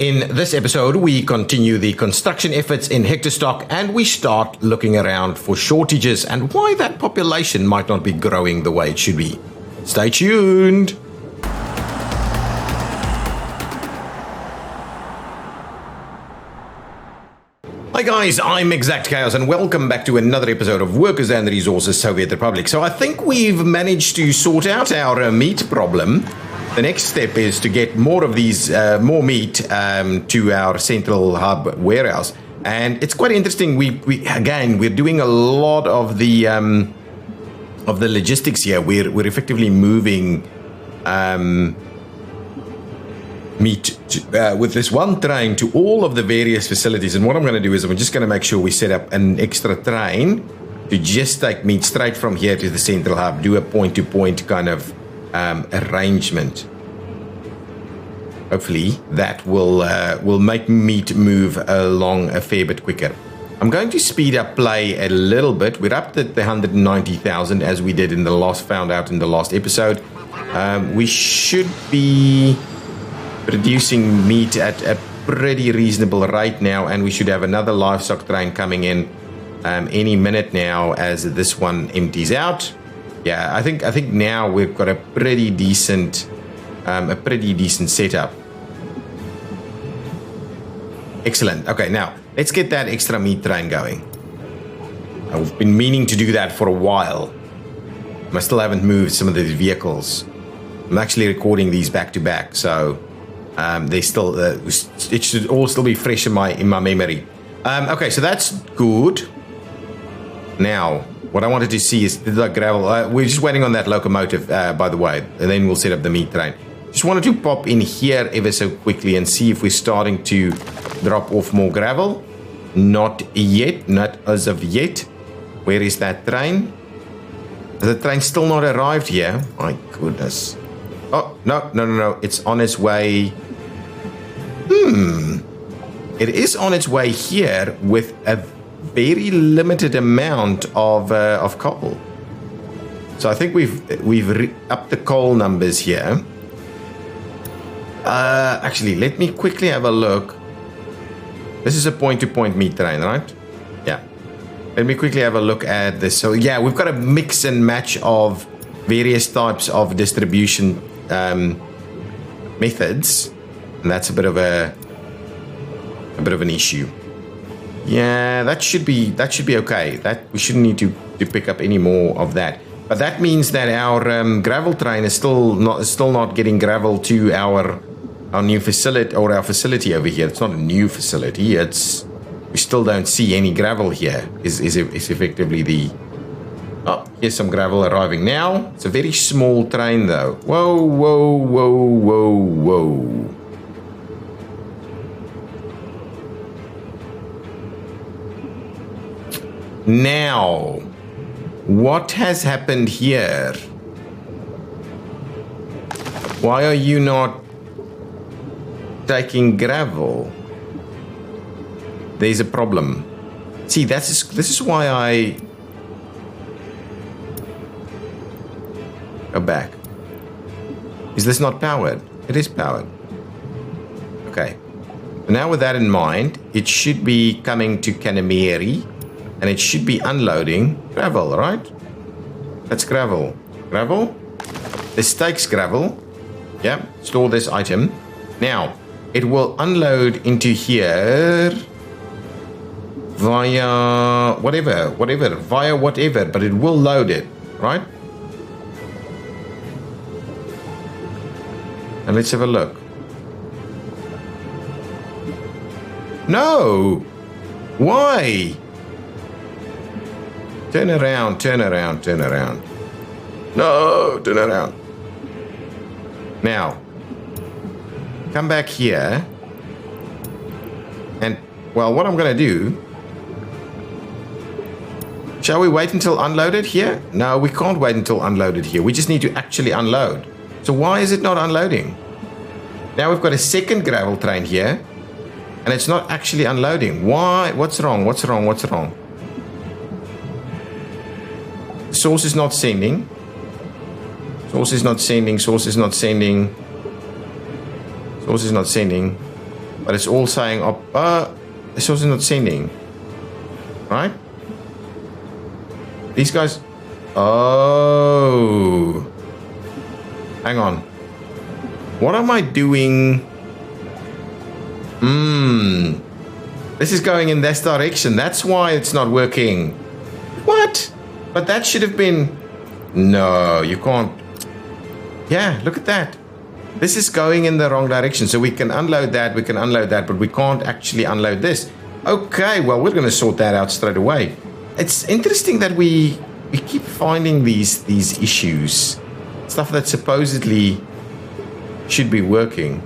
In this episode, we continue the construction efforts in Hectorstock and we start looking around for shortages and why that population might not be growing the way it should be. Stay tuned! Hi guys, I'm ExactChaos and welcome back to another episode of Workers and Resources Soviet Republic. So I think we've managed to sort out our meat problem. The next step is to get more of these, more meat to our central hub warehouse. And it's quite interesting. We're doing a lot of the logistics here. We're effectively moving meat with this one train to all of the various facilities. And what I'm going to do is I'm just going to make sure we set up an extra train to just take meat straight from here to the central hub, do a point-to-point kind of arrangement. Hopefully that will make meat move along a fair bit quicker. I'm going to speed up play a little bit. We're up to the 190,000 as we did in the found out in the last episode. We should be producing meat at a pretty reasonable rate now, and we should have another livestock train coming in any minute now as this one empties out. Yeah, I think now we've got a pretty decent setup. Excellent. Okay, now let's get that extra meat train going. I've been meaning to do that for a while. I still haven't moved some of the vehicles. I'm actually recording these back to back, so they still it should all still be fresh in my memory. Okay, so that's good. Now, what I wanted to see is the gravel. We're just waiting on that locomotive, by the way, and then we'll set up the meat train. Just wanted to pop in here ever so quickly and see if we're starting to drop off more gravel. Not yet, not as of yet. Where is that train? Has the train still not arrived here? My goodness. Oh, no. It's on its way. It is on its way here with a very limited amount of coal. So I think we've upped the coal numbers here. Actually, let me quickly have a look. This is a point-to-point meat train, right? Yeah. Let me quickly have a look at this. So yeah, we've got a mix and match of various types of distribution methods, and that's a bit of an issue. Yeah, that should be okay. That we shouldn't need to pick up any more of that. But that means that our gravel train is still not getting gravel to our new facility, or our facility over here. It's not a new facility. We still don't see any gravel here. Is effectively the. Oh, here's some gravel arriving now. It's a very small train though. Whoa. Now, what has happened here? Why are you not taking gravel? There's a problem. See, this is why I go back. Is this not powered? It is powered. Okay. Now with that in mind, it should be coming to Kanameri. And it should be unloading gravel, right? That's gravel. Gravel? This takes gravel. Yeah, store this item. Now, it will unload into here via whatever, but it will load it, right? And let's have a look. No! Why? Turn around. No, turn around. Now, come back here. And, well, what I'm going to do... Shall we wait until unloaded here? No, we can't wait until unloaded here. We just need to actually unload. So why is it not unloading? Now we've got a second gravel train here. And it's not actually unloading. Why? What's wrong? Source is not sending. Source is not sending. But it's all saying up. It's also not sending. Right? These guys. Oh. Hang on. What am I doing? This is going in this direction. That's why it's not working. What? But that should have been... No, you can't. Yeah, look at that. This is going in the wrong direction. So we can unload that, but we can't actually unload this. Okay, well, we're going to sort that out straight away. It's interesting that we keep finding these issues. Stuff that supposedly should be working.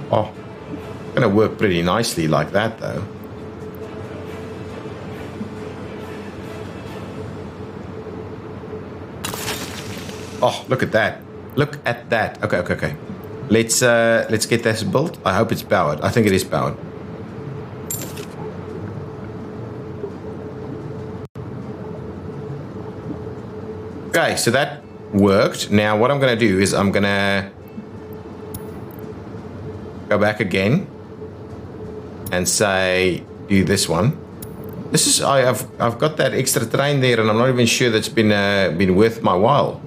Oh, going to work pretty nicely like that, though. Oh, look at that. Look at that. Okay. Let's get this built. I hope it's powered. I think it is powered. Okay, so that worked. Now what I'm going to do is I'm going to go back again and say do this one. This is I've got that extra train there, and I'm not even sure that's been worth my while.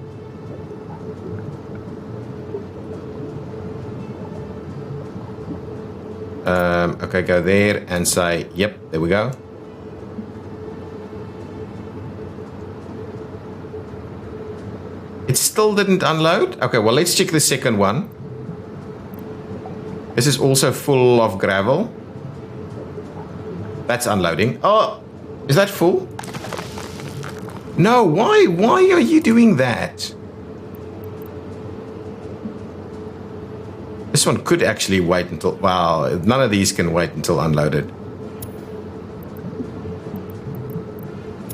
Okay, go there and say, yep, there we go. It still didn't unload? Okay, well, let's check the second one. This is also full of gravel. That's unloading. Oh, is that full? No, why are you doing that? This one could actually wait until... Wow, none of these can wait until unloaded.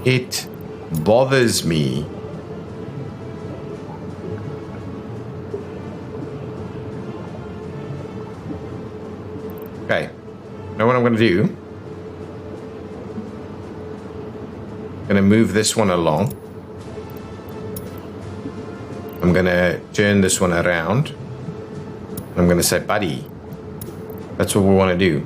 It bothers me. Okay. Now what I'm going to do... I'm going to move this one along. I'm going to turn this one around. I'm going to say, buddy, that's what we want to do.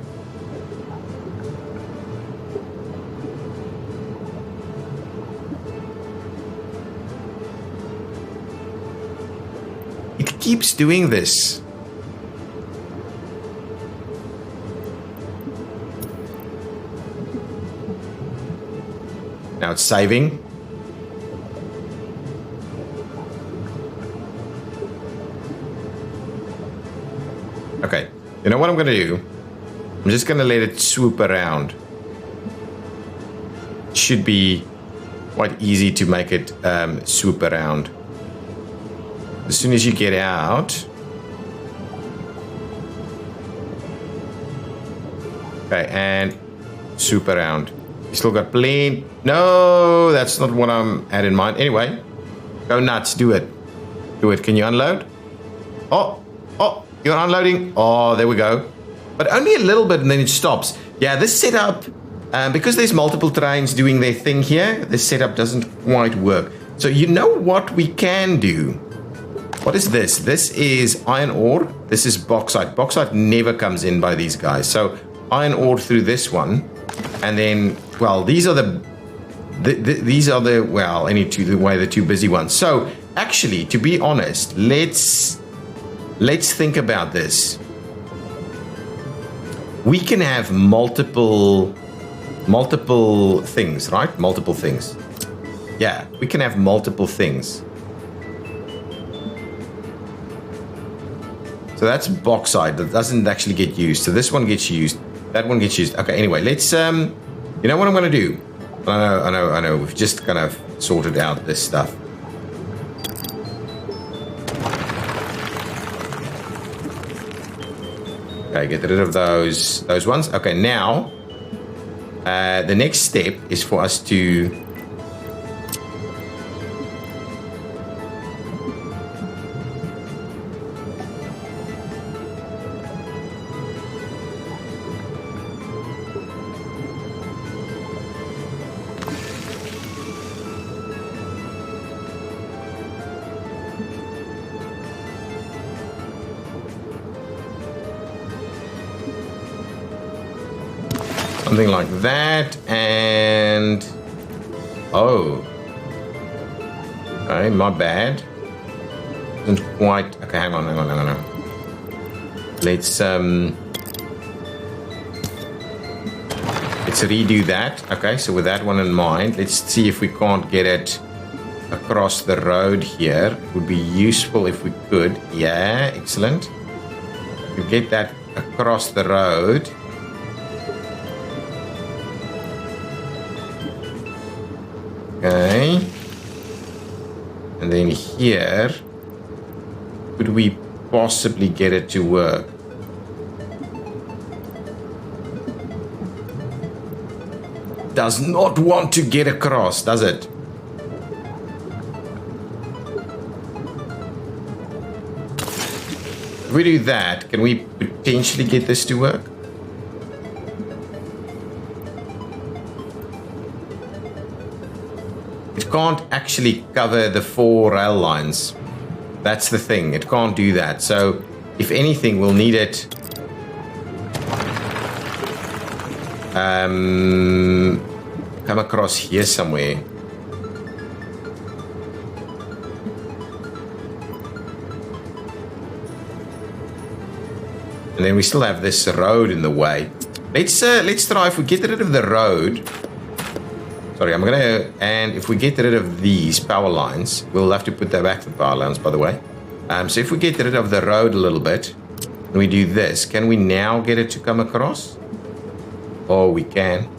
It keeps doing this. Now it's saving. Okay, you know what I'm going to do? I'm just going to let it swoop around. It should be quite easy to make it swoop around. As soon as you get out... Okay, and swoop around. You still got plenty... No, that's not what I'm had in mind. Anyway, go nuts, do it. Do it. Can you unload? Oh! You're unloading. Oh, there we go. But only a little bit and then it stops. Yeah, this setup, because there's multiple trains doing their thing here, this setup doesn't quite work. So you know what we can do? What is this? This is iron ore. This is bauxite. Bauxite never comes in by these guys. So iron ore through this one. And then, well, these are the well, any two, the two busy ones. So actually, to be honest, let's think about this. We can have multiple things, right? Multiple things. Yeah, we can have multiple things. So that's bauxite that doesn't actually get used. So this one gets used. That one gets used. Okay, anyway, let's, you know what I'm going to do? I know. We've just kind of sorted out this stuff. Okay, get rid of those ones. Okay, now the next step is for us to Something like that, and... Oh. Okay, my bad. Isn't quite... Okay, hang on. Let's redo that. Okay, so with that one in mind, let's see if we can't get it across the road here. It would be useful if we could. Yeah, excellent. You get that across the road. Okay. And then here, could we possibly get it to work? Does not want to get across, does it? If we do that, can we potentially get this to work? It can't actually cover the 4 rail lines. That's the thing. It can't do that. So, if anything, we'll need it come across here somewhere. And then we still have this road in the way. Let's try if we get rid of the road. Sorry, and if we get rid of these power lines, we'll have to put that back to the power lines, by the way. So if we get rid of the road a little bit, and we do this, can we now get it to come across? Oh, we can.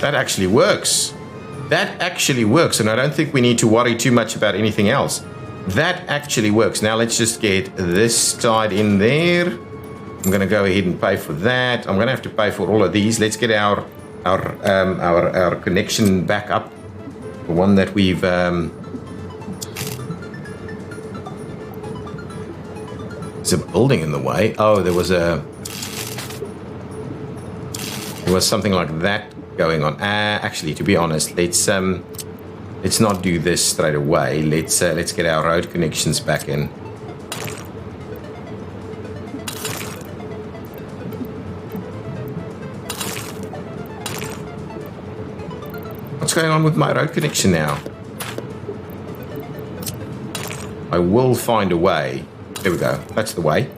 That actually works. That actually works, and I don't think we need to worry too much about anything else. That actually works. Now let's just get this tied in there. I'm going to go ahead and pay for that. I'm going to have to pay for all of these. Let's get our connection back up. The one that we've there's a building in the way. Oh, there was something like that going on. Actually, to be honest, let's not do this straight away. Let's get our road connections back in. What's going on with my road connection now? I will find a way. There we go. That's the way.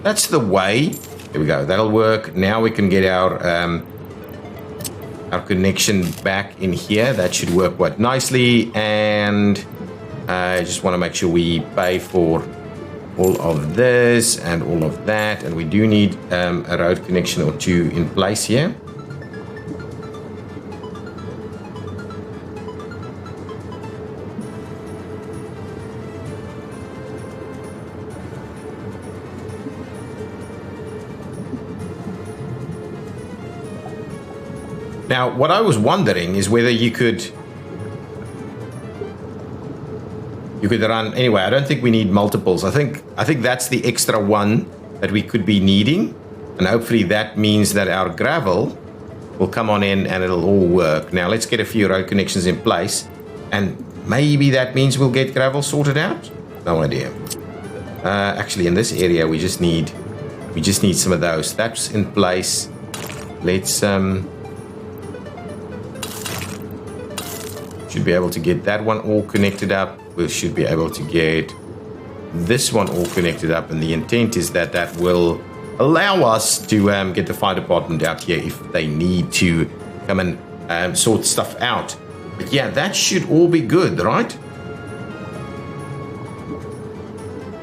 That's the way. There we go. That'll work. Now we can get our connection back in here. That should work quite nicely. And I just want to make sure we pay for all of this and all of that. And we do need a road connection or two in place here. Now, what I was wondering is whether you could run anyway. I don't think we need multiples. I think that's the extra one that we could be needing, and hopefully that means that our gravel will come on in and it'll all work. Now let's get a few road connections in place, and maybe that means we'll get gravel sorted out. No idea. Actually, in this area, we just need some of those. That's in place. Let's should be able to get that one all connected up. We should be able to get this one all connected up, and the intent is that that will allow us to get the fire department out here if they need to come and sort stuff out. But yeah, that should all be good, right?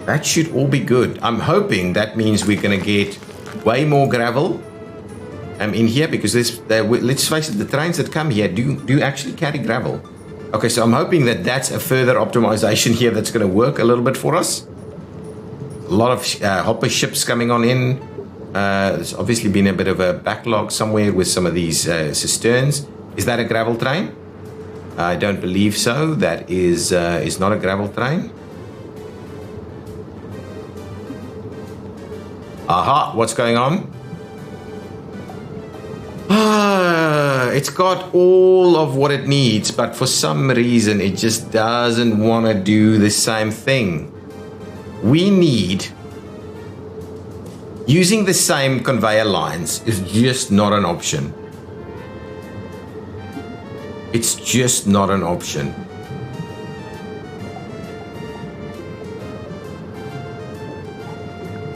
That should all be good. I'm hoping that means we're going to get way more gravel in here, because let's face it, the trains that come here do actually carry gravel. Okay, so I'm hoping that that's a further optimization here that's going to work a little bit for us. A lot of hopper ships coming on in. There's obviously been a bit of a backlog somewhere with some of these cisterns. Is that a gravel train? I don't believe so. That is not a gravel train. Aha, what's going on? It's got all of what it needs, but for some reason it just doesn't want to do the same thing. We need... Using the same conveyor lines is just not an option. It's just not an option.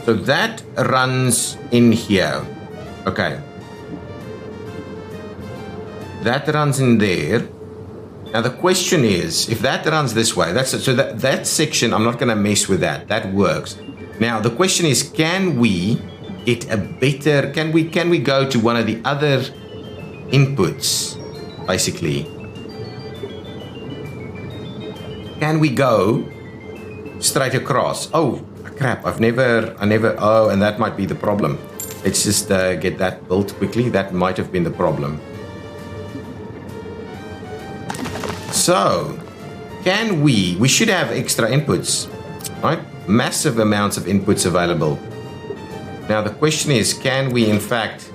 So that runs in here. Okay. That runs in there. Now the question is, if that runs this way, that section, I'm not going to mess with that. That works. Now the question is, can we get a better? Can we go to one of the other inputs, basically? Can we go straight across? Oh crap! I never. Oh, and that might be the problem. Let's just get that built quickly. That might have been the problem. So, can we should have extra inputs, right? Massive amounts of inputs available. Now the question is, can we in fact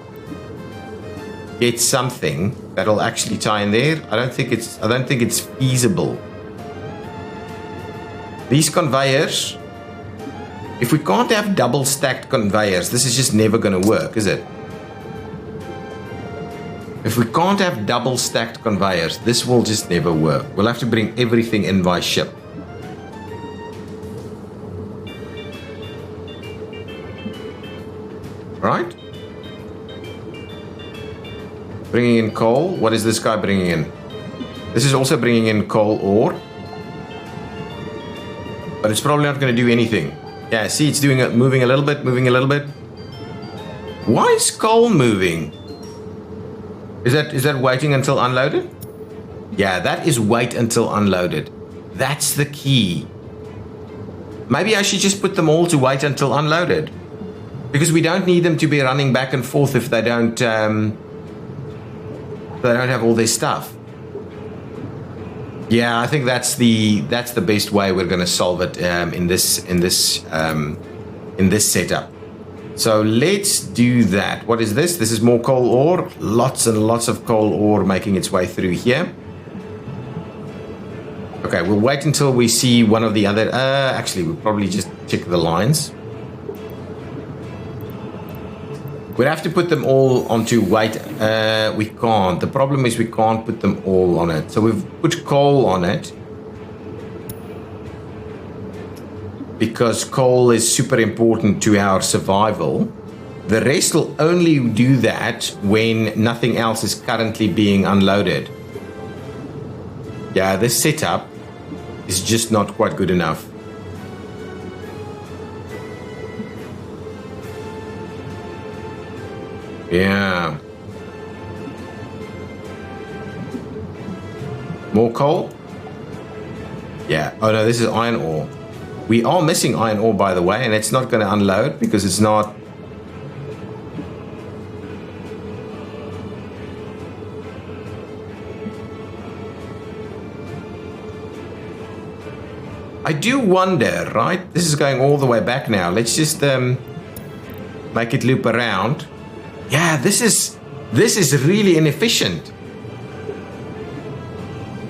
get something that'll actually tie in there? I don't think it's feasible. These conveyors, if we can't have double stacked conveyors, this is just never going to work, is it? If we can't have double stacked conveyors, this will just never work. We'll have to bring everything in by ship. Right? Bringing in coal. What is this guy bringing in? This is also bringing in coal ore. But it's probably not going to do anything. Yeah, see, it's doing it, moving a little bit, moving a little bit. Why is coal moving? Is that waiting until unloaded? Yeah, that is wait until unloaded. That's the key. Maybe I should just put them all to wait until unloaded. Because we don't need them to be running back and forth if they don't have all their stuff. Yeah, I think that's the best way we're going to solve it in this setup. So let's do that. What is this? This is more coal ore. Lots and lots of coal ore making its way through here. Okay, we'll wait until we see one of the other. Actually, we'll probably just check the lines. We'd have to put them all onto wait. We can't. The problem is we can't put them all on it. So we've put coal on it. Because coal is super important to our survival. The rest will only do that when nothing else is currently being unloaded. Yeah, this setup is just not quite good enough. Yeah. More coal? Yeah. Oh no, this is iron ore. We are missing iron ore, by the way, and it's not going to unload because it's not... I do wonder, right? This is going all the way back now. Let's just make it loop around. Yeah, this is really inefficient.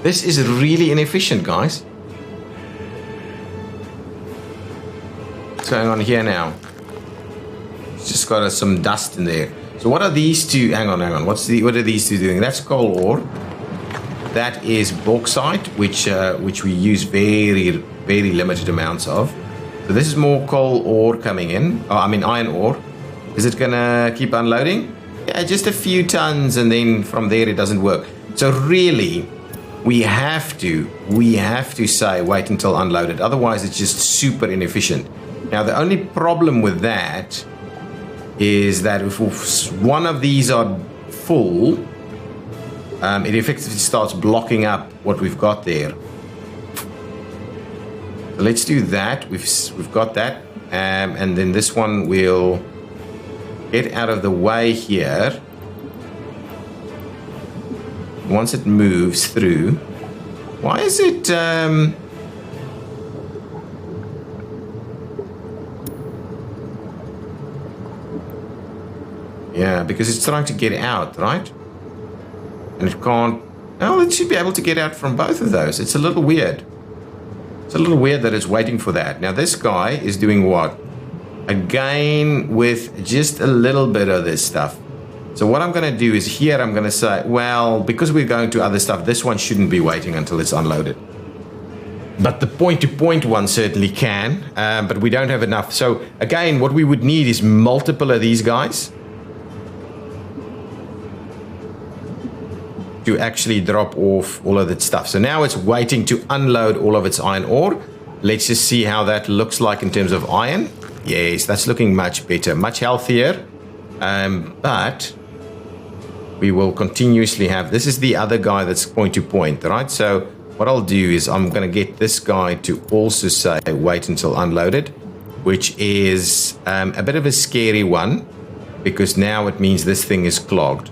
This is really inefficient, guys. What's going on here now? It's just got some dust in there. So what are these two? Hang on. What are these two doing? That's coal ore. That is bauxite, which we use very, very limited amounts of. So this is more coal ore coming in. Oh, I mean iron ore. Is it gonna keep unloading? Yeah, just a few tons, and then from there it doesn't work. So really, we have to say wait until unloaded. Otherwise, it's just super inefficient. Now, the only problem with that is that if one of these are full, it effectively starts blocking up what we've got there. So let's do that. We've got that, and then this one will get out of the way here. Once it moves through. Why is it... Yeah, because it's trying to get out, right? And it can't... Oh, it should be able to get out from both of those. It's a little weird. It's a little weird that it's waiting for that. Now, this guy is doing what? Again, with just a little bit of this stuff. So what I'm going to do is here I'm going to say, well, because we're going to other stuff, this one shouldn't be waiting until it's unloaded. But the point-to-point one certainly can, but we don't have enough. So again, what we would need is multiple of these guys to actually drop off all of that stuff. So now it's waiting to unload all of its iron ore. Let's just see how that looks like in terms of iron. Yes, that's looking much better, much healthier. But we will continuously have... This is the other guy that's point-to-point, right? So what I'll do is I'm going to get this guy to also say wait until unloaded, which is a bit of a scary one, because now it means this thing is clogged.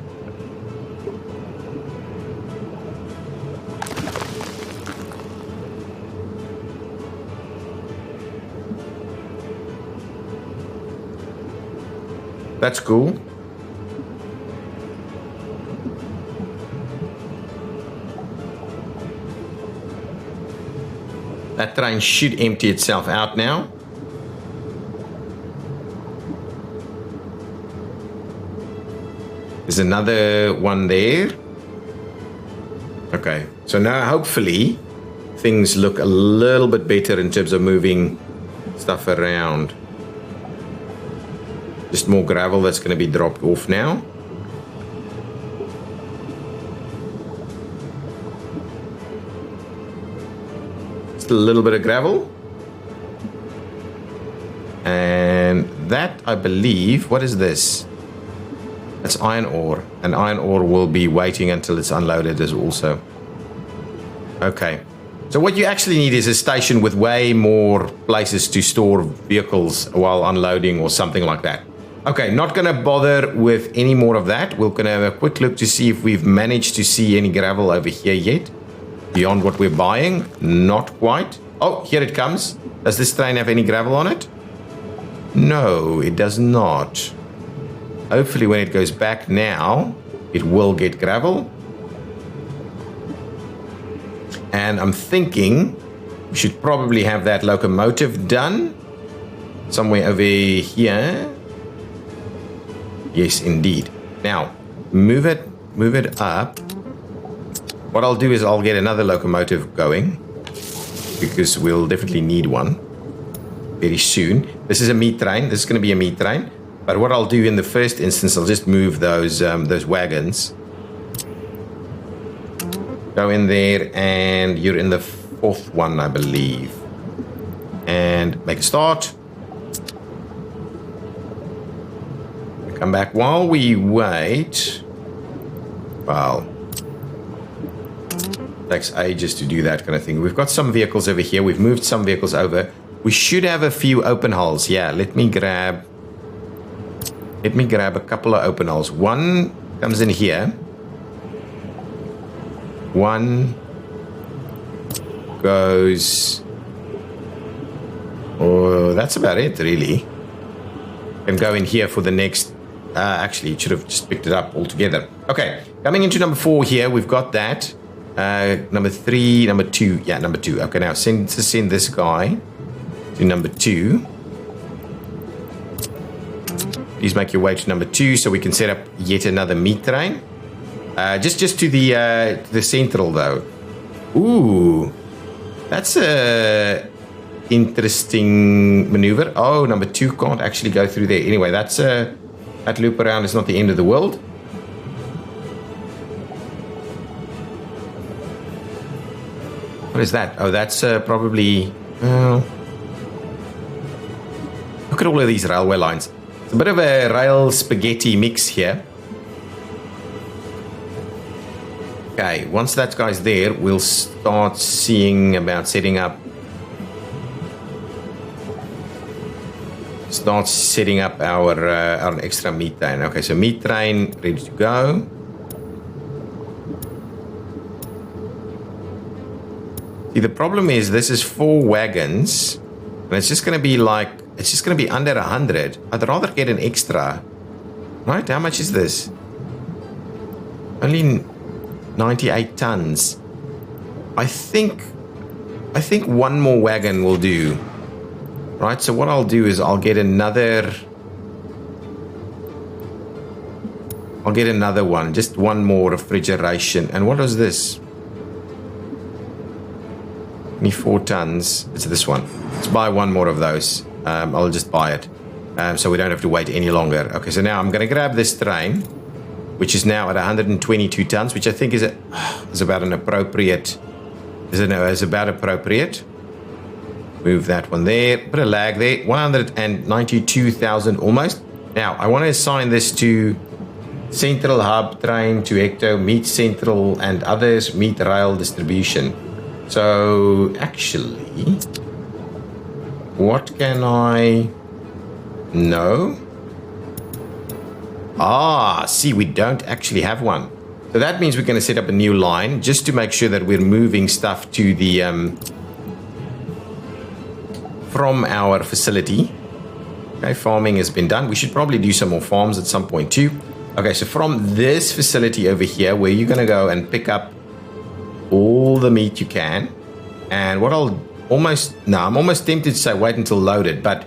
That's cool. That train should empty itself out now. There's another one there. Okay, so now hopefully things look a little bit better in terms of moving stuff around. Just more gravel that's going to be dropped off now. Just a little bit of gravel. And that, I believe, what is this? That's iron ore. And iron ore will be waiting until it's unloaded as also. Okay. So what you actually need is a station with way more places to store vehicles while unloading or something like that. Okay, not going to bother with any more of that. We're going to have a quick look to see if we've managed to see any gravel over here yet. Beyond what we're buying. Not quite. Oh, here it comes. Does this train have any gravel on it? No, it does not. Hopefully when it goes back now, it will get gravel. And I'm thinking we should probably have that locomotive done. Somewhere over here. Yes, indeed. Now, move it up. What I'll do is I'll get another locomotive going, because we'll definitely need one very soon. This is a meat train. This is going to be a meat train. But what I'll do in the first instance, I'll just move those wagons. Go in there, and you're in the fourth one, I believe. And make a start. Come back while we wait. Well, takes ages to do that kind of thing. We've got some vehicles over here. We've moved some vehicles over. We should have a few open hulls. Yeah, let me grab a couple of open hulls. One comes in here. One goes... Oh, that's about it, really. Can go in here for the next... actually, it should have just picked it up altogether. Okay, coming into number 4 here, we've got that. Number 3, number 2. Yeah, number 2. Okay, now send this guy to number 2. Please make your way to number 2 so we can set up yet another meat train. Just to the central though. Ooh, that's a interesting maneuver. Oh, number 2 can't actually go through there. Anyway, that's that loop around is not the end of the world. What is that? Oh, that's probably... look at all of these railway lines. It's a bit of a rail spaghetti mix here. Okay, once that guy's there, we'll start seeing about setting up start setting up our extra meat train. Okay, so meat train ready to go. See, the problem is this is 4 wagons, and it's just going to be like, it's just going to be under 100. I'd rather get an extra. Right, how much is this? Only 98 tons. I think one more wagon will do. Right, so what I'll do is I'll get another one, just one more refrigeration. And what was this? 24 tons. It's this one. Let's buy one more of those. I'll just buy it. So we don't have to wait any longer. Okay, so now I'm going to grab this train, which is now at 122 tons, which I think is about an appropriate. Is about appropriate. Move that one there. Put a lag there. 192,000 almost. Now I want to assign this to Central Hub Train to Ecto, Meat Central and others, Meat Rail Distribution. So actually, what can I? No. See, we don't actually have one. So that means we're going to set up a new line just to make sure that we're moving stuff to the from our facility. Okay, farming has been done. We should probably do some more farms at some point too. Okay, so from this facility over here, where you're going to go and pick up all the meat you can. And what I'm almost tempted to say wait until loaded, but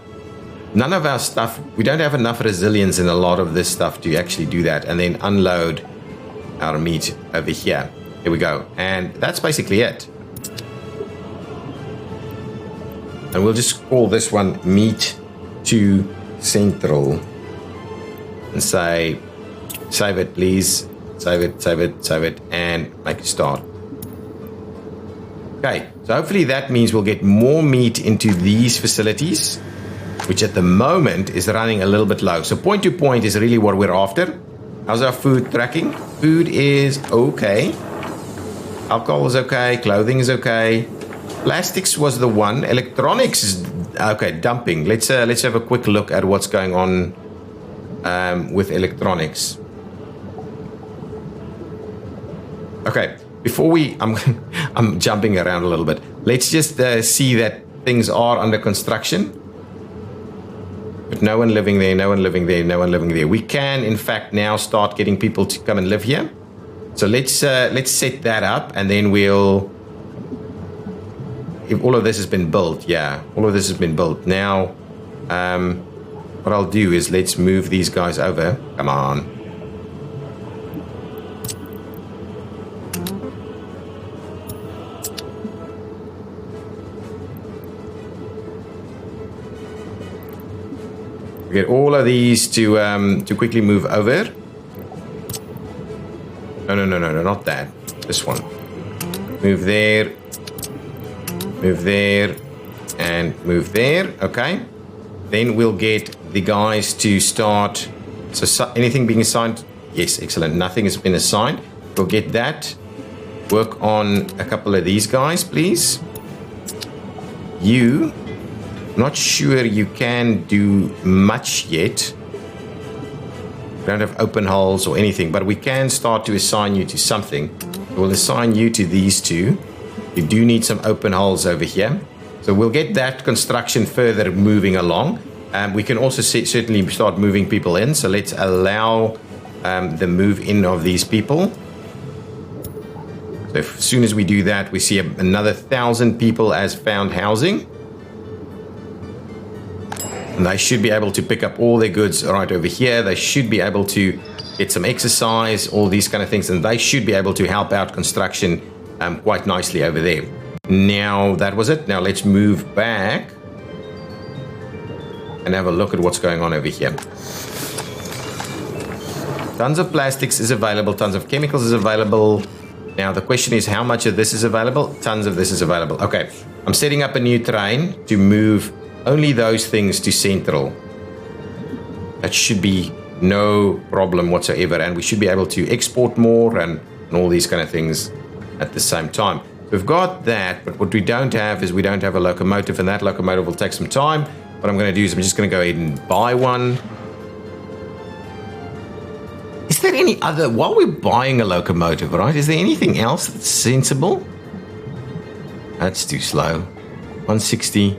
none of our stuff, we don't have enough resilience in a lot of this stuff to actually do that, and then unload our meat over here. Here we go. And that's basically it. And we'll just call this one Meat to Central and say, save it please, save it, and make a start. Okay, so hopefully that means we'll get more meat into these facilities, which at the moment is running a little bit low. So point to point is really what we're after. How's our food tracking? Food is okay. Alcohol is okay. Clothing is okay. Plastics was the one. Electronics is okay. Dumping. Let's have a quick look at what's going on with electronics. Okay. Before I'm jumping around a little bit. Let's just see that things are under construction. But no one living there, no one living there, no one living there. We can, in fact, now start getting people to come and live here. So let's set that up, and then we'll. If all of this has been built, yeah, all of this has been built. Now, what I'll do is let's move these guys over. Come on. Get all of these to quickly move over. No, not that. This one. Move there, and move there. Okay. Then we'll get the guys to start. So anything being assigned? Yes, excellent. Nothing has been assigned. We'll get that. Work on a couple of these guys, please. You. Not sure you can do much yet. We don't have open holes or anything, but we can start to assign you to something. We'll assign you to these two. You do need some open holes over here. So we'll get that construction further moving along. We can also certainly start moving people in. So let's allow the move in of these people. So as soon as we do that, we see another 1,000 people as found housing. And they should be able to pick up all their goods right over here. They should be able to get some exercise, all these kind of things. And they should be able to help out construction quite nicely over there. Now, that was it. Now, let's move back and have a look at what's going on over here. Tons of plastics is available. Tons of chemicals is available. Now, the question is how much of this is available? Tons of this is available. Okay, I'm setting up a new train to move only those things to Central. That should be no problem whatsoever, and we should be able to export more and all these kind of things at the same time. We've got that, but what we don't have is we don't have a locomotive, and that locomotive will take some time. what I'm going to do is I'm just going to go ahead and buy one. Is there any other, while we're buying a locomotive, right, is there anything else that's sensible? That's too slow. 160.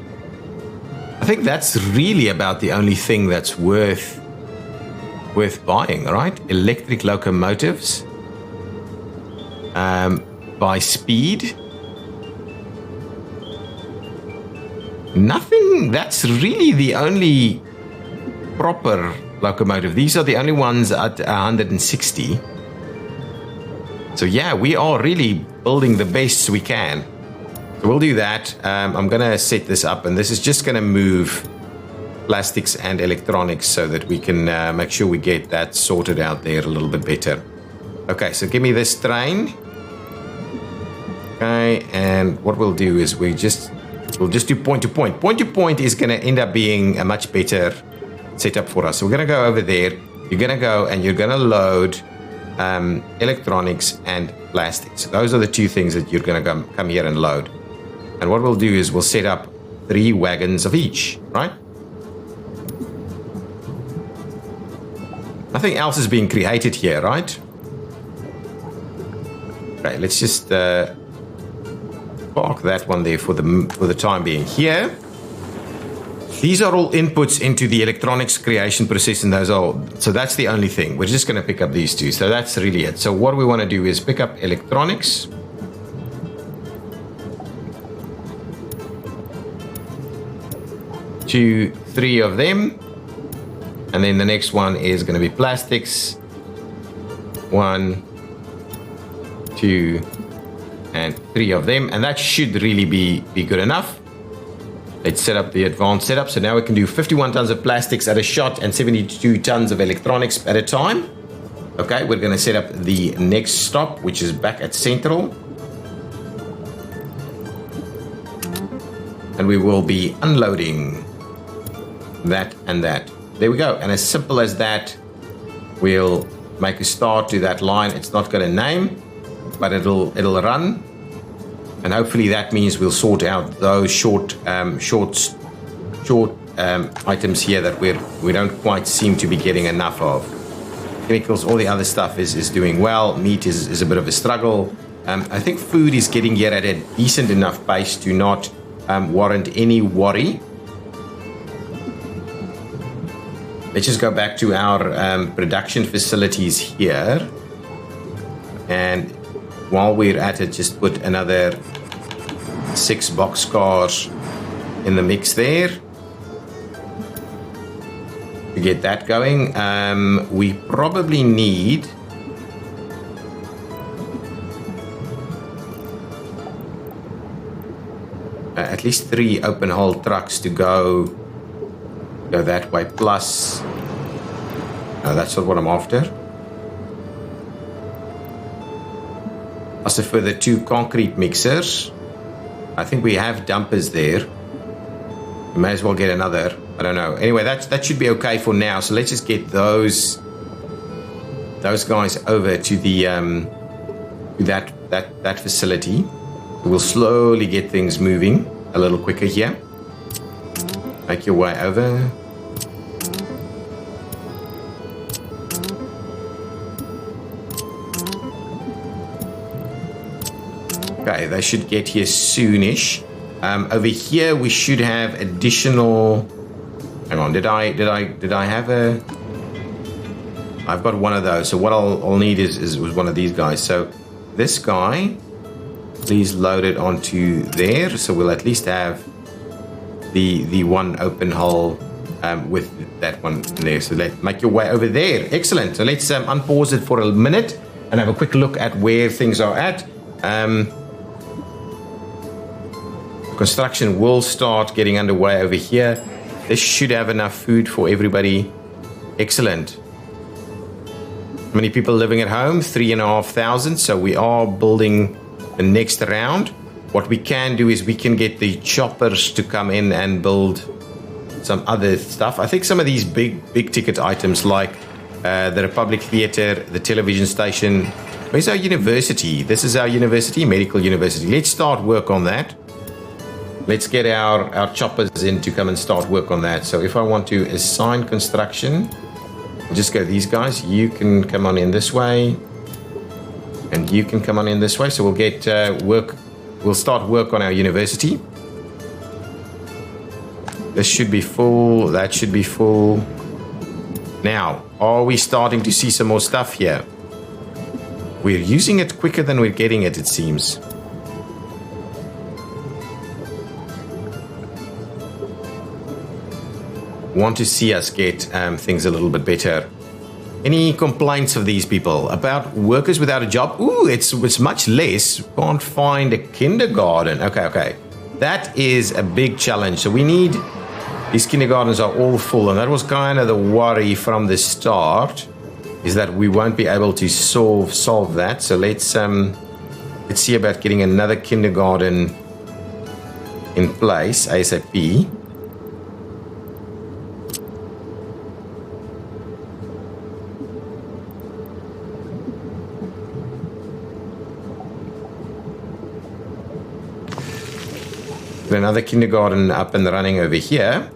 I think that's really about the only thing that's worth buying, right? Electric locomotives. By speed. Nothing, that's really the only proper locomotive. These are the only ones at 160. So yeah, we are really building the best we can. So we'll do that. I'm going to set this up, and this is just going to move plastics and electronics so that we can make sure we get that sorted out there a little bit better. Okay, so give me this train. Okay, and what we'll do is we'll just do point to point. Point to point is going to end up being a much better setup for us. So we're going to go over there. You're going to go and you're going to load electronics and plastics. Those are the two things that you're going to come here and load. And what we'll do is we'll set up 3 wagons of each, right? Nothing else is being created here, right? Okay, let's just park that one there for the time being. Here, these are all inputs into the electronics creation process, and so that's the only thing. We're just going to pick up these two. So that's really it. So what we want to do is pick up electronics. Two, 3 of them. And then the next one is going to be plastics. 1, 2, and 3 of them. And that should really be good enough. Let's set up the advanced setup. So now we can do 51 tons of plastics at a shot and 72 tons of electronics at a time. Okay, we're going to set up the next stop, which is back at Central. And we will be unloading that and that. There we go. And as simple as that, we'll make a start to that line. It's not got a name, but it'll run. And hopefully that means we'll sort out those short items here that we don't quite seem to be getting enough of. Chemicals, all the other stuff is doing well. Meat is a bit of a struggle. I think food is getting here at a decent enough pace to not warrant any worry. Let's just go back to our production facilities here. And while we're at it, just put another 6 boxcars in the mix there. To get that going, we probably need at least 3 open hull trucks to go that way, plus no, that's not what I'm after. Also for the 2 concrete mixers, I think we have dumpers there. We may as well get another. I don't know. Anyway, that should be okay for now. So let's just get those guys over to the that facility. We'll slowly get things moving a little quicker here. Make your way over. Okay, they should get here soonish. Over here we should have additional. Hang on, did I have a? I've got one of those. So what I'll need is one of these guys. So this guy, please load it onto there. So we'll at least have the one open hull with that one there. So let's make your way over there. Excellent. So let's unpause it for a minute and have a quick look at where things are at. Construction will start getting underway over here. This should have enough food for everybody. Excellent. How many people living at home? 3,500. So we are building the next round. What we can do is we can get the choppers to come in and build some other stuff. I think some of these big ticket items like the Republic Theatre, the television station. Where's our university? This is our university, medical university. Let's start work on that. Let's get our choppers in to come and start work on that. So if I want to assign construction, I'll just go these guys. You can come on in this way. And you can come on in this way. So we'll get work. We'll start work on our university. This should be full. That should be full. Now, are we starting to see some more stuff here? We're using it quicker than we're getting it, it seems. Want to see us get things a little bit better. Any complaints of these people about workers without a job? Ooh, it's much less. Can't find a kindergarten. Okay. That is a big challenge. So we need, these kindergartens are all full. And that was kind of the worry from the start, is that we won't be able to solve that. So let's see about getting another kindergarten in place ASAP. Another kindergarten up and running over here.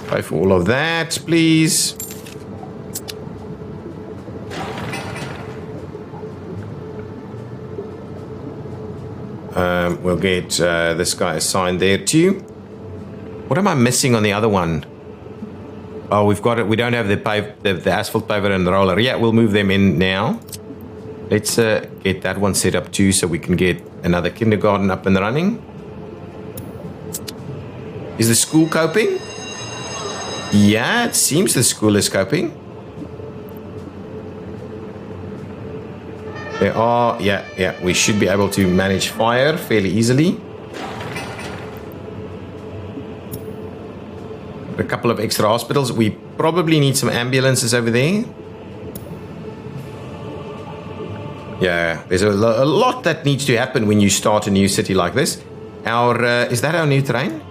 Pay for all of that, please. We'll get this guy assigned there too. What am I missing on the other one? Oh, we've got it. We don't have the asphalt paver and the roller. Yeah, we'll move them in now. Let's get that one set up too, so we can get another kindergarten up and running. Is the school coping? Yeah, it seems the school is coping. They are, yeah. We should be able to manage fire fairly easily. A couple of extra hospitals. We probably need some ambulances over there. Yeah, there's a lot that needs to happen when you start a new city like this. Is that our new train?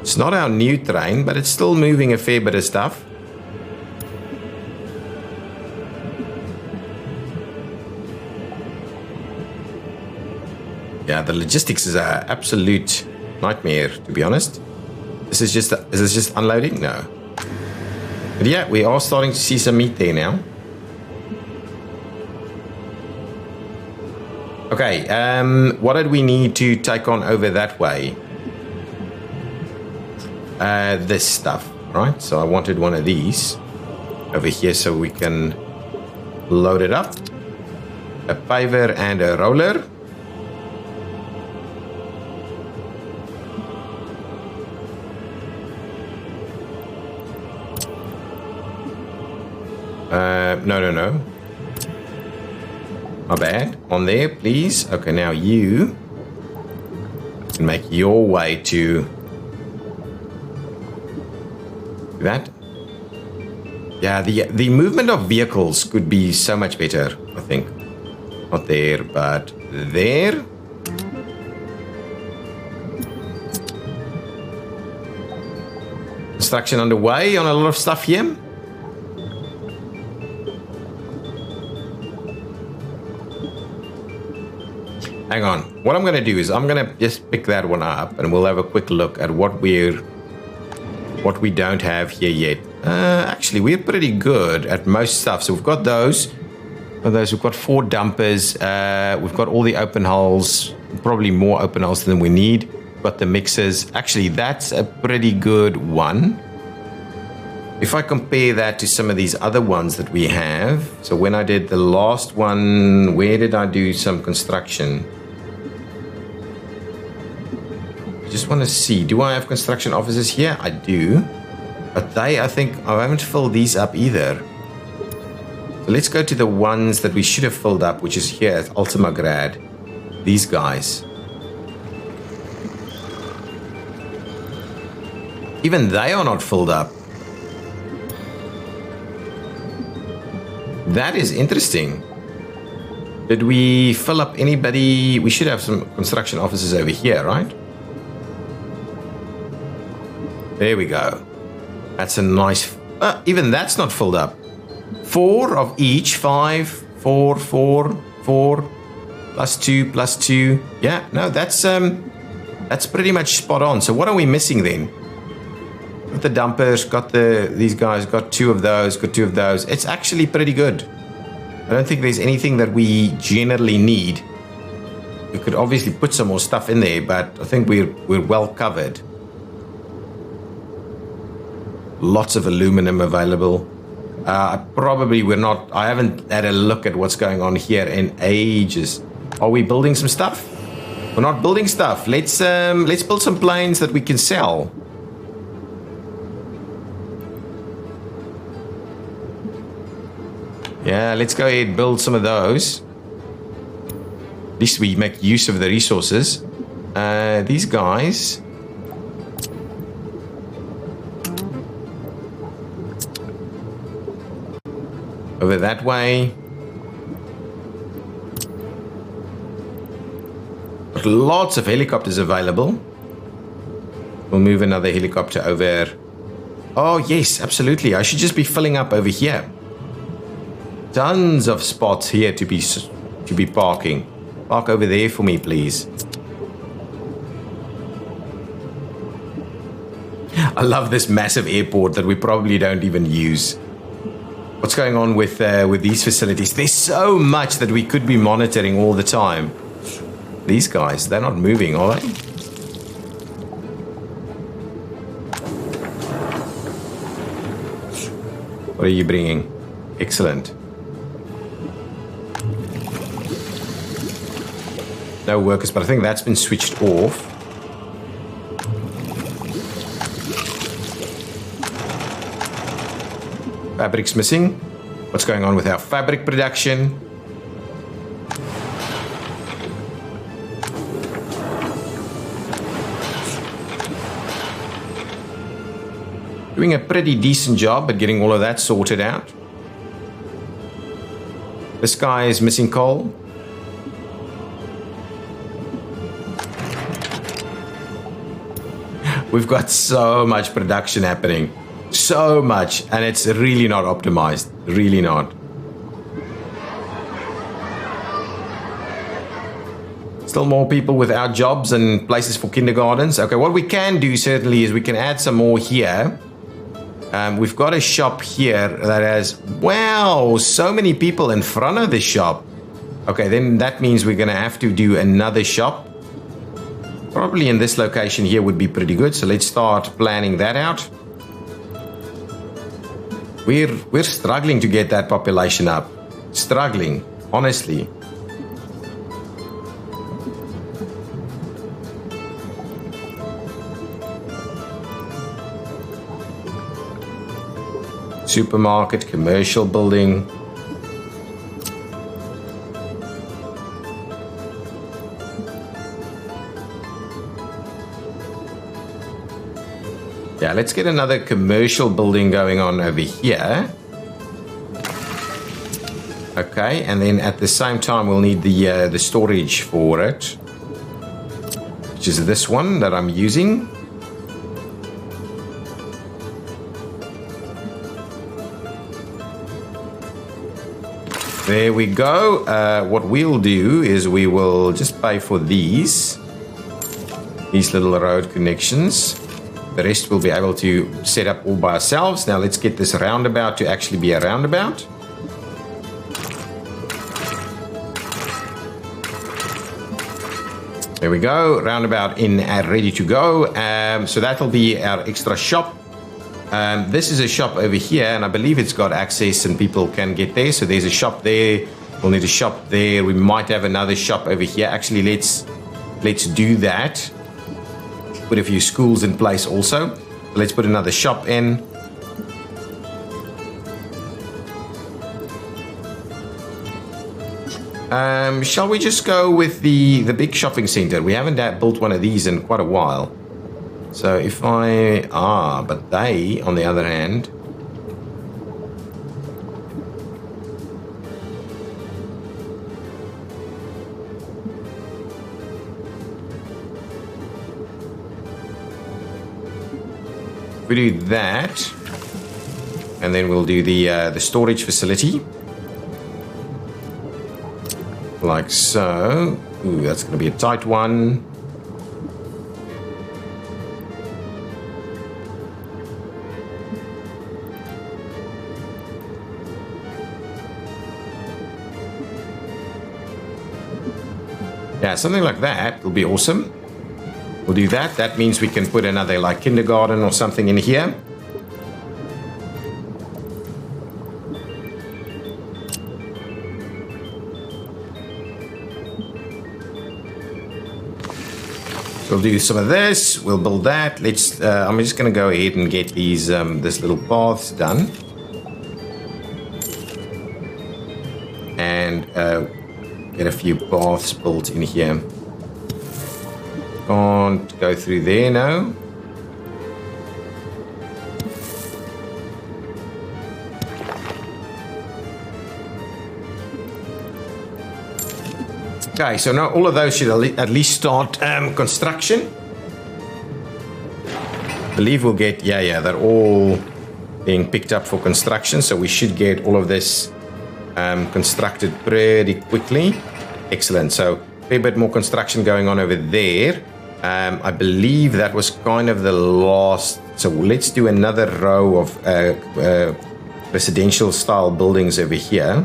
It's not our new train, but it's still moving a fair bit of stuff. Yeah, the logistics is an absolute nightmare, to be honest. Is this just unloading? No. But yeah, we are starting to see some meat there now. Okay, what did we need to take on over that way? This stuff, right? So I wanted one of these over here so we can load it up. A paver and a roller. No. My bad. On there, please. Okay, now you can make your way to that. Yeah, the movement of vehicles could be so much better, I think. Not there, but there. Construction underway on a lot of stuff here. Hang on. What I'm going to do is I'm going to just pick that one up and we'll have a quick look at what we don't have here yet. Actually, we're pretty good at most stuff. So we've got those. We've got 4 dumpers. We've got all the open hulls. Probably more open hulls than we need. We've got the mixers. Actually, that's a pretty good one. If I compare that to some of these other ones that we have. So when I did the last one, where did I do some construction? Just want to see, do I have construction offices here? I do, but I think I haven't filled these up either. So let's go to the ones that we should have filled up, which is here at Ultima Grad. These guys. Even they are not filled up. That is interesting. Did we fill up anybody? We should have some construction offices over here, right? There we go. That's a nice... even that's not filled up. 4 of each. 5, 4, 4, 4. +2, +2. Yeah, no, that's pretty much spot on. So what are we missing then? Got the dumpers, got these guys, got 2 of those, got 2 of those. It's actually pretty good. I don't think there's anything that we generally need. We could obviously put some more stuff in there, but I think we're well covered. Lots of aluminum available. I haven't had a look at what's going on here in ages. Are we building some stuff? We're not building stuff. Let's build some planes that we can sell. Yeah, let's go ahead and build some of those. At least we make use of the resources. These guys. Over that way. Got lots of helicopters available. We'll move another helicopter over. Oh, yes, absolutely. I should just be filling up over here. Tons of spots here to be parking. Park over there for me, please. I love this massive airport that we probably don't even use. What's going on with these facilities? There's so much that we could be monitoring all the time. These guys, they're not moving, are they? What are you bringing? Excellent. No workers, but I think that's been switched off. Fabric's missing. What's going on with our fabric production? Doing a pretty decent job at getting all of that sorted out. This guy is missing coal. We've got so much production happening. So much. And it's really not optimized. Really not. Still more people without jobs and places for kindergartens. Okay, what we can do certainly is we can add some more here. We've got a shop here that has, wow, so many people in front of the shop. Okay, then that means we're going to have to do another shop. Probably in this location here would be pretty good. So let's start planning that out. We're struggling to get that population up. Struggling, honestly. Supermarket, commercial building. Yeah, let's get another commercial building going on over here. Okay, and then at the same time we'll need the storage for it, which is this one that I'm using. There we go. What we'll do is we will just pay for these little road connections. The rest we'll be able to set up all by ourselves. Now let's get this roundabout to actually be a roundabout. There we go. Roundabout in and ready to go. So that'll be our extra shop. This is a shop over here, and I believe it's got access and people can get there. So there's a shop there. We'll need a shop there. We might have another shop over here. Actually, let's do that. Put a few schools in place also. Let's put another shop in. Shall we just go with the big shopping center? We haven't built one of these in quite a while. So if but they, on the other hand, We do that, and then we'll do the storage facility, like so. Ooh, that's going to be a tight one. Yeah, something like that will be awesome. We'll do that. That means we can put another like kindergarten or something in here. We'll do some of this. We'll build that. Let's. I'm just going to go ahead and get these this little paths done, and get a few paths built in here. Can't go through there now. Okay, so now all of those should at least start construction. I believe we'll get, yeah, they're all being picked up for construction, so we should get all of this constructed pretty quickly. Excellent. So a fair bit more construction going on over there. I believe that was kind of the last. So let's do another row of residential style buildings over here.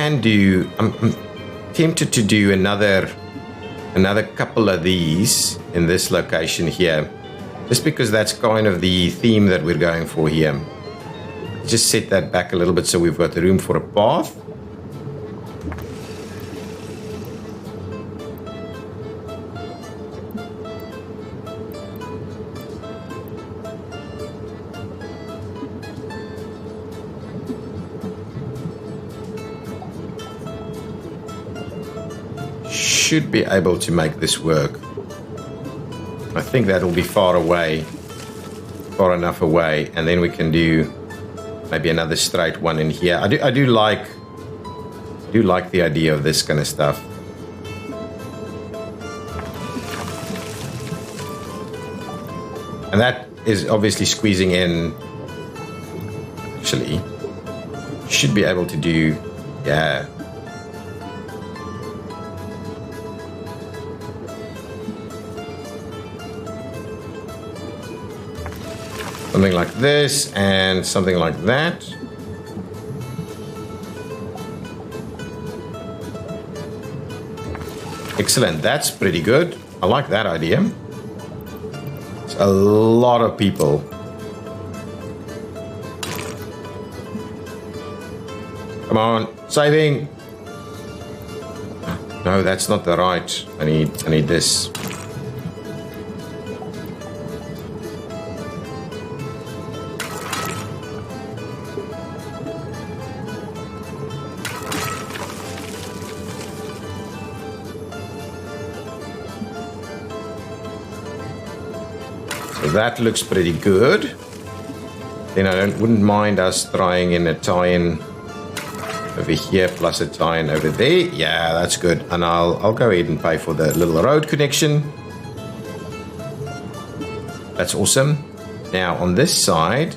I'm tempted to do another couple of these in this location here, just because that's kind of the theme that we're going for here. Just set that back a little bit so we've got the room for a path. Should be able to make this work. I think that'll be far enough away, and then we can do maybe another straight one in here. I do like the idea of this kind of stuff. And that is obviously squeezing in. Actually, should be able to do, yeah. Something like this and something like that. Excellent. That's pretty good. I like that idea. It's a lot of people. Come on, saving. No, that's not the right. I need this. That looks pretty good. Then I wouldn't mind us trying in a tie-in over here plus a tie-in over there. Yeah, that's good. And I'll go ahead and pay for the little road connection. That's awesome. Now on this side,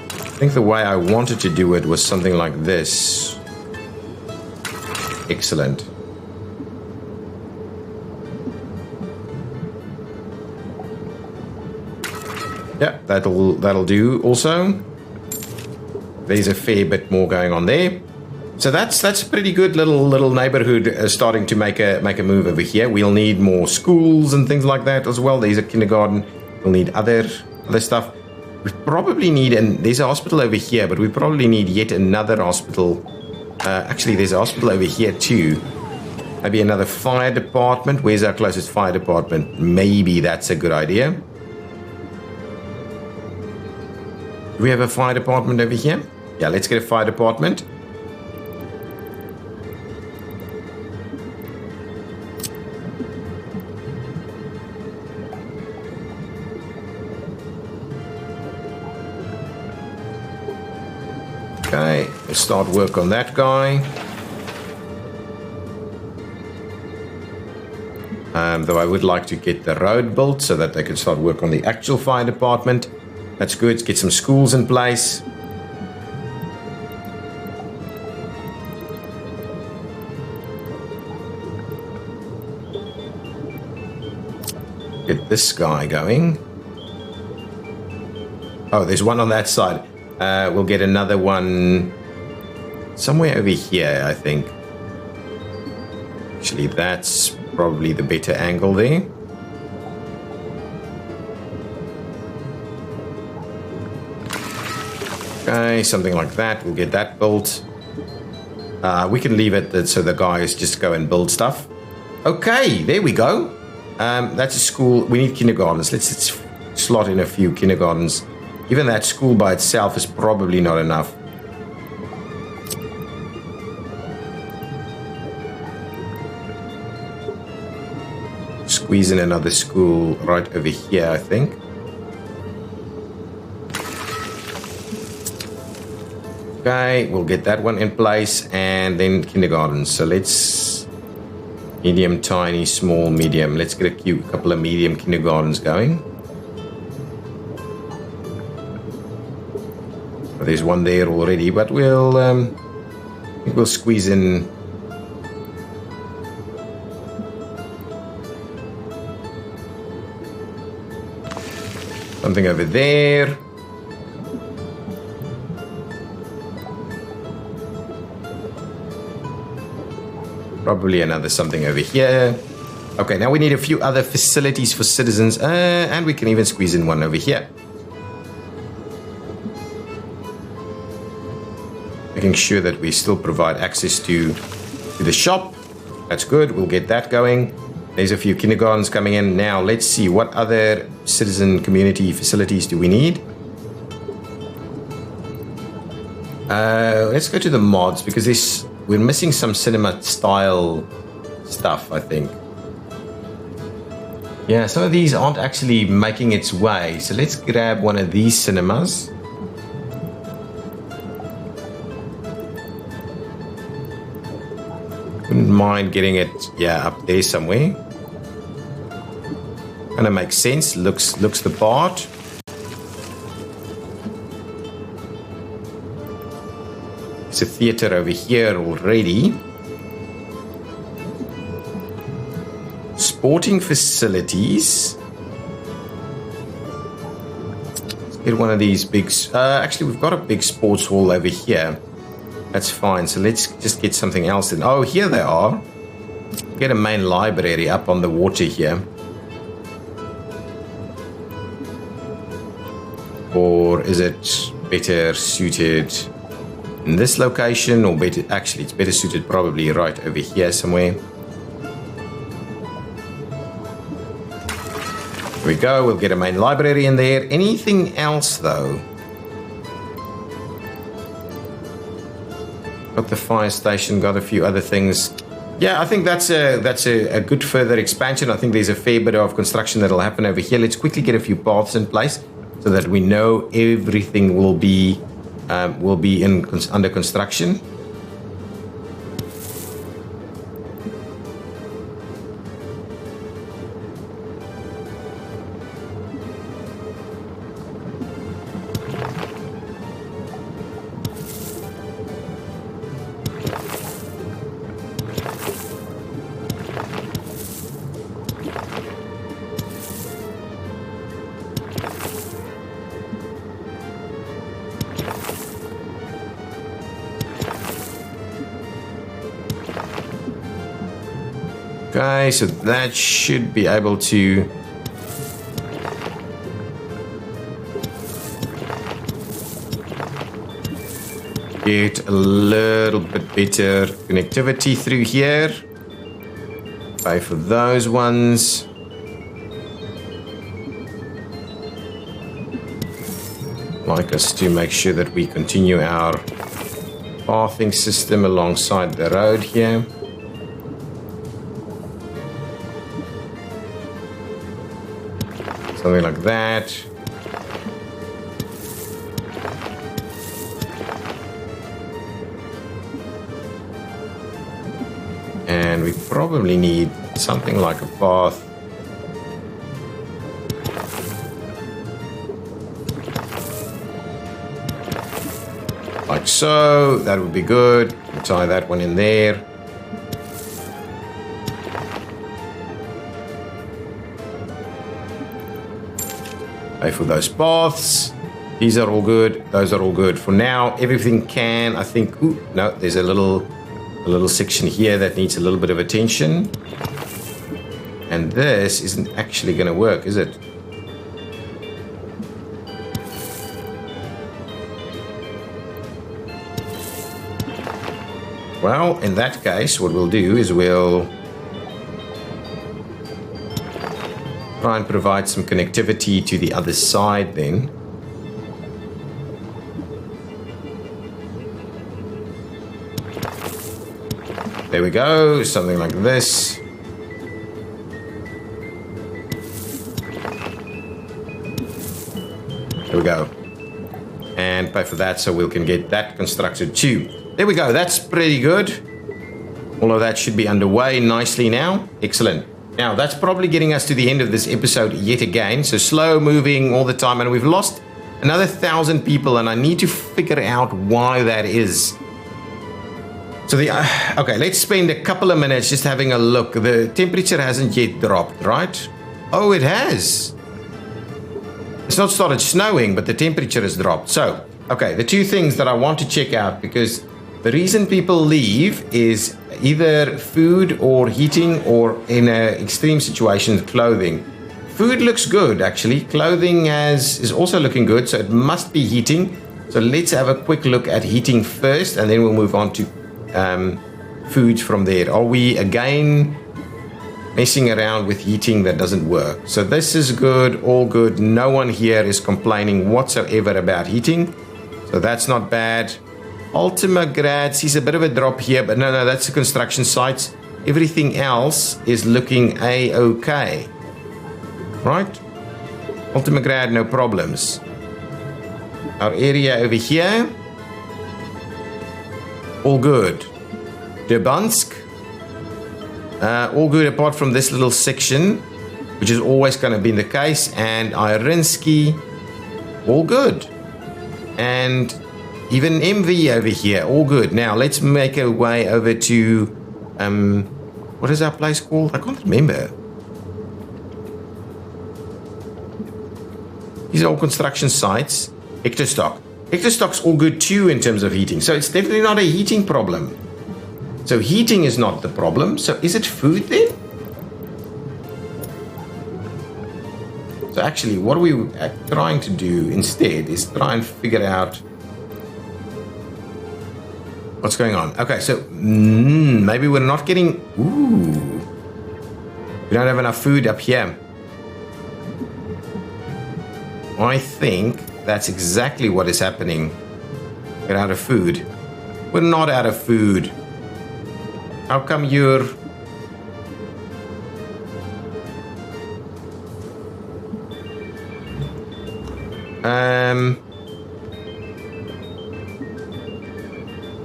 I think the way I wanted to do it was something like this. Excellent. Yeah, that'll do also. There's a fair bit more going on there. So that's a pretty good little neighborhood starting to make a move over here. We'll need more schools and things like that as well. There's a kindergarten. We'll need other stuff. We probably need, and there's a hospital over here, but we probably need yet another hospital. Actually, there's a hospital over here too. Maybe another fire department. Where's our closest fire department? Maybe that's a good idea. Do we have a fire department over here? Yeah, let's get a fire department. Okay, Let's start work on that guy. Though I would like to get the road built so that they can start work on the actual fire department. That's good. Get some schools in place. Get this guy going. Oh, there's one on that side. We'll get another one somewhere over here, I think. Actually, that's probably the better angle there. Okay, something like that. We'll get that built. We can leave it so the guys just go and build stuff. Okay, there we go. That's a school. We need kindergartens. Let's slot in a few kindergartens. Even that school by itself is probably not enough. Squeeze in another school right over here, I think. Okay, we'll get that one in place, and then kindergartens. So let's medium, tiny, small, medium. Let's get a couple of medium kindergartens going. There's one there already, but we'll I think we'll squeeze in something over there. Probably another something over here. Okay, now we need a few other facilities for citizens, and we can even squeeze in one over here. Making sure that we still provide access to the shop. That's good. We'll get that going. There's a few kindergartens coming in. Now let's see, what other citizen community facilities do we need? Let's go to the mods, because we're missing some cinema style stuff, I think. Yeah, some of these aren't actually making its way. So let's grab one of these cinemas. Wouldn't mind getting it, yeah, up there somewhere. Kind of makes sense. Looks the part. There's a theater over here already. Sporting facilities. Let's get one of these big. Actually, we've got a big sports hall over here. That's fine. So let's just get something else in. Oh, here they are. Get a main library up on the water here. Or is it better suited in this location, or better? Actually, it's better suited probably right over here somewhere. Here we go. We'll get a main library in there. Anything else though? Got the fire station, got a few other things. Yeah, I think that's a good further expansion. I think there's a fair bit of construction that'll happen over here. Let's quickly get a few paths in place so that we know everything will be under construction. Okay, so that should be able to get a little bit better connectivity through here. Pay for those ones. Like us to make sure that we continue our pathing system alongside the road here. Something like that. And we probably need something like a path. Like so. That would be good. Tie that one in there. Pay for those paths. These are all good. Those are all good. For now, everything can, I think... Ooh, no, there's a little section here that needs a little bit of attention. And this isn't actually going to work, is it? Well, in that case, what we'll do is we'll try and provide some connectivity to the other side then. There we go, something like this. There we go. And pay for that so we can get that constructed too. There we go, that's pretty good. All of that should be underway nicely now. Excellent. Now, that's probably getting us to the end of this episode yet again. So slow moving all the time. And we've lost another 1,000 people. And I need to figure out why that is. So okay, let's spend a couple of minutes just having a look. The temperature hasn't yet dropped, right? Oh, it has. It's not started snowing, but the temperature has dropped. So, okay, the two things that I want to check out, because the reason people leave is either food or heating, or in extreme situations, clothing. Food looks good, actually. Clothing is also looking good, so it must be heating. So let's have a quick look at heating first, and then we'll move on to food from there. Are we again messing around with heating that doesn't work? So this is good, all good. No one here is complaining whatsoever about heating, so that's not bad. Ultima Grad sees a bit of a drop here, but no, that's the construction sites. Everything else is looking a-okay. Right? Ultima Grad, no problems. Our area over here, all good. Debansk, all good apart from this little section, which is always going to be the case. And Irinsky, all good. And even MV over here, all good. Now, let's make our way over to, what is our place called? I can't remember. These are all construction sites. Hectorstock. Hectorstock's all good too in terms of heating. So it's definitely not a heating problem. So heating is not the problem. So is it food then? So actually, what we are trying to do instead is try and figure out what's going on. Okay, so maybe we're not getting... Ooh. We don't have enough food up here. I think that's exactly what is happening. We're out of food. We're not out of food. How come you're...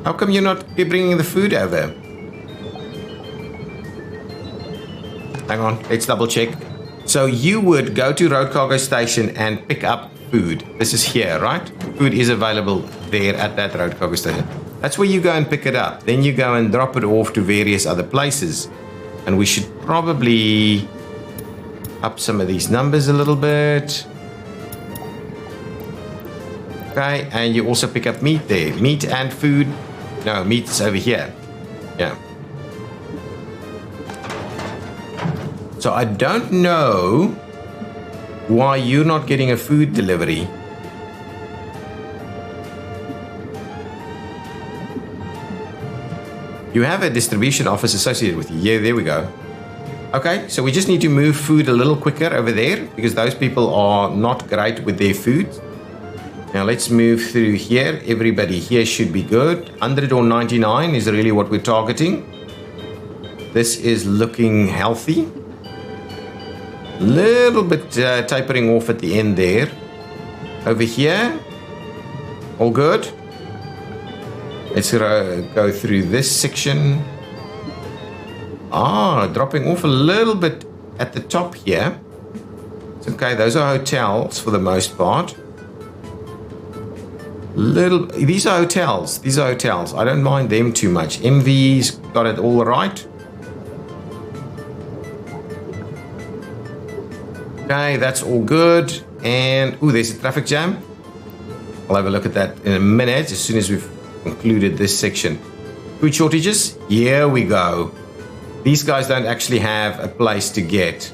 How come you're not bringing the food over? Hang on, let's double check. So you would go to Road Cargo Station and pick up food. This is here, right? Food is available there at that Road Cargo Station. That's where you go and pick it up. Then you go and drop it off to various other places. And we should probably up some of these numbers a little bit. Okay, and you also pick up meat there. Meat and food. No, meat is over here. Yeah. So I don't know why you're not getting a food delivery. You have a distribution office associated with you. Yeah, there we go. Okay, so we just need to move food a little quicker over there because those people are not great with their food. Now let's move through here. Everybody here should be good. 100 or 99 is really what we're targeting. This is looking healthy. Little bit tapering off at the end there. Over here, all good. Let's go through this section. Dropping off a little bit at the top here. It's okay, those are hotels for the most part. These are hotels. I don't mind them too much. MV's got it all right. Okay, that's all good. And there's a traffic jam. I'll have a look at that in a minute as soon as we've concluded this section. Food shortages, here we go. These guys don't actually have a place to get.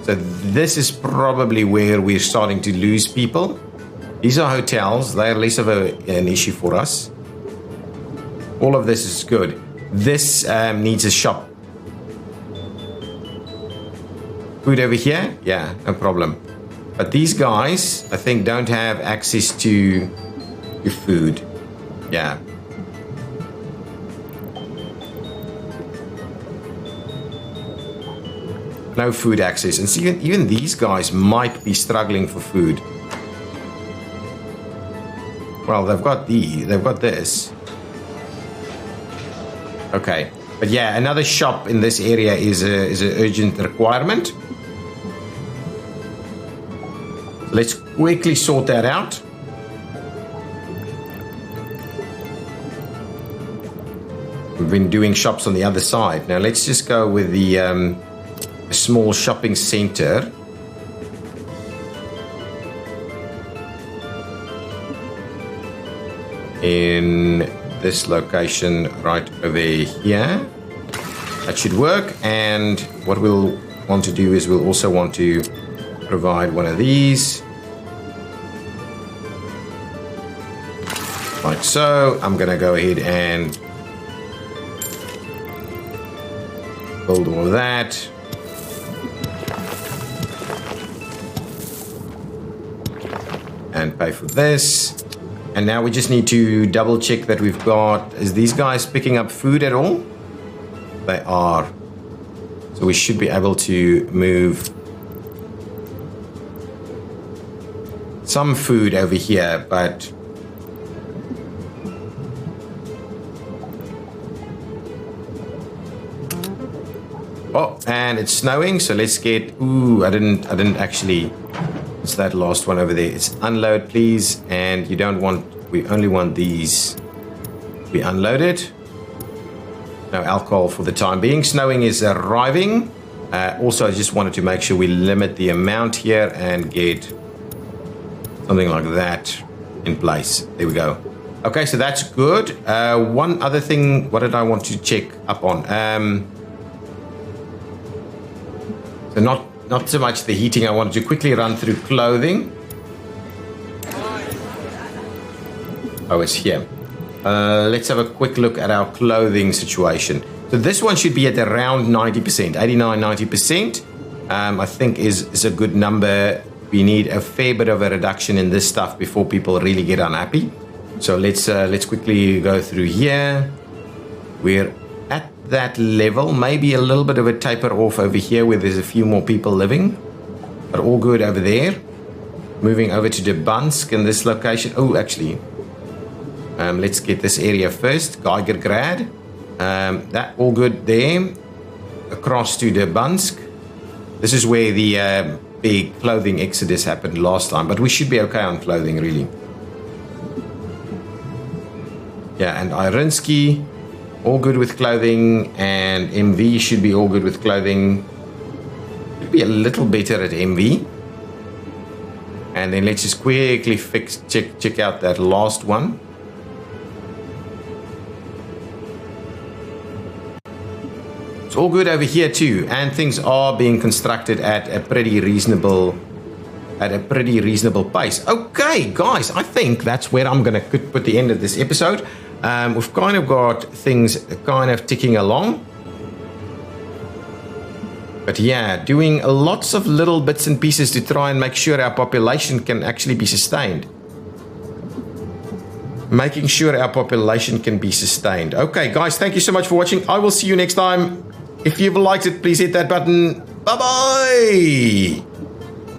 So this is probably where we're starting to lose people. These are hotels. They're less of an issue for us. All of this is good. This needs a shop. Food over here? Yeah, no problem. But these guys, I think, don't have access to food. Yeah. No food access. And see, even these guys might be struggling for food. Well, they've got this. Okay. But yeah, another shop in this area is an urgent requirement. Let's quickly sort that out. We've been doing shops on the other side. Now let's just go with the small shopping center. In this location right over here. That should work. And what we'll want to do is we'll also want to provide one of these. Like so. I'm going to go ahead and build all of that. And pay for this. And now we just need to double check that we've got... Is these guys picking up food at all? They are. So we should be able to move some food over here, but... Oh, and it's snowing, so let's get... I didn't actually... What's that last one over there? It's unload, please. And you don't want... We only want these to be unloaded. No alcohol for the time being. Snowing is arriving. Also, I just wanted to make sure we limit the amount here and get something like that in place. There we go. Okay, so that's good. One other thing, what did I want to check up on? So not so much the heating. I wanted to quickly run through clothing. Oh, it's here. Let's have a quick look at our clothing situation. So this one should be at around 90%, 89, 90%. I think is a good number. We need a fair bit of a reduction in this stuff before people really get unhappy. So let's quickly go through here. We're at that level, maybe a little bit of a taper off over here where there's a few more people living, but all good over there. Moving over to Bansk in this location. Oh, actually, let's get this area first. Geigergrad. That all good there. Across to Bansk. This is where the big clothing exodus happened last time, but we should be okay on clothing, really. Yeah, and Irinsky, all good with clothing, and MV should be all good with clothing. Should be a little better at MV. And then let's just quickly check out that last one. It's all good over here too, and things are being constructed at a pretty reasonable pace. Okay, guys, I think that's where I'm going to put the end of this episode. We've kind of got things kind of ticking along. But yeah, doing lots of little bits and pieces to try and make sure our population can actually be sustained. Making sure our population can be sustained. Okay, guys, thank you so much for watching. I will see you next time. If you've liked it, please hit that button. Bye-bye.